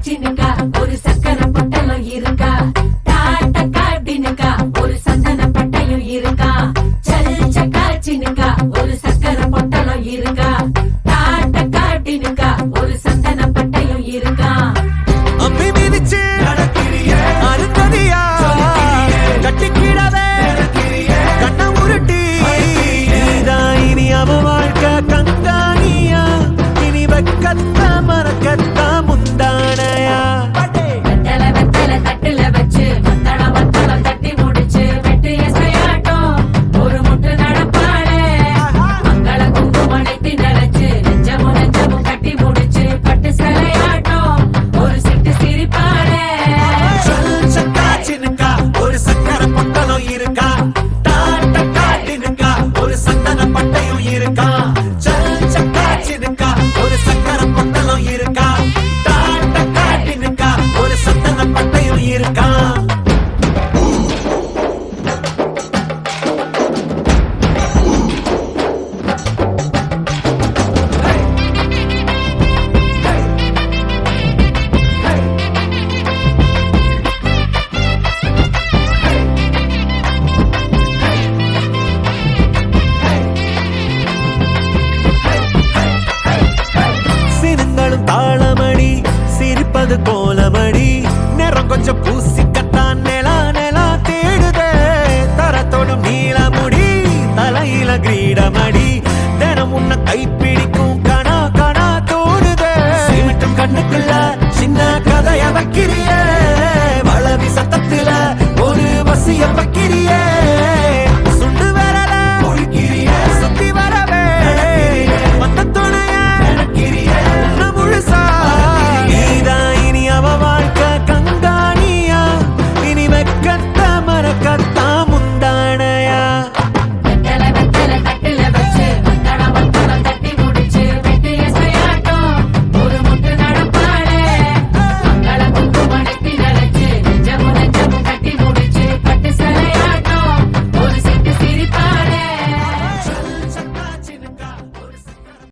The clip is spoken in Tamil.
காய்ச்சினுங்க ஒரு சக்கரை பொட்டலம் இருக்கா டாட்ட காட்டினுங்க ஒரு சந்தன பட்டையும் இருக்கா சல்ச்ச காய்ச்சினுங்க ஒரு சக்கரை பொட்டலம் இருக்கா டாட்ட காட்டினுங்க ஒரு சந்தன பட்டையும் இருக்கா அம்பி மிதிச்சு அருந்ததியா கட்டிக்கிடவே கண்ண உருட்டி நீதான் இனி அவ வாழ்க்கை கங்காணியா இனி வெக்கத்த மறக்கத்த முந்தானையா வெத்தல வெத்தல தட்டுல வச்சு மத்தளம் மத்தளம் தட்டி முடிச்சு வெட்டு எசையாட்டம் ஒரு முட்டு நடப்பாளே மங்கள குங்குமடைத்தி நினைச்சு நெஞ்சமும் நெஞ்சமும் கட்டி முடிச்சு பட்டு சிலையாட்டம் ஒரு சிட்டு சிரிப்பாளே காய்ச்சினுக்கா ஒரு சக்கரை பொட்டலம் இருக்கா டாட்ட காட்டினுக்கா ஒரு சந்தன பட்டையும் இருக்கா காய்ச்சினுக்கா ஒரு சக்கரை பொட்டலம் இருக்கா டாட்ட காட்டினுக்கா ஒரு சந்தன பட்டையும் இருக்கா சினுங்களும் தாளமடி சிரிப்பது கோலமடி நேரம் கொஞ்சம் பூசிக்கத்தான் நிலா நிலா தேடுதே தரத்தோடும் நீளமுடி தலையில கிரீடமடி தினம் உன்னை கைப்பிடிக்கும் கணா கணா தோடுதே சிமிட்டும் கண்ணுக்குள்ள சின்ன கதைய வைக்கிறியே வளவி சத்தத்துல ஒரு வசிய வைக்கிறியே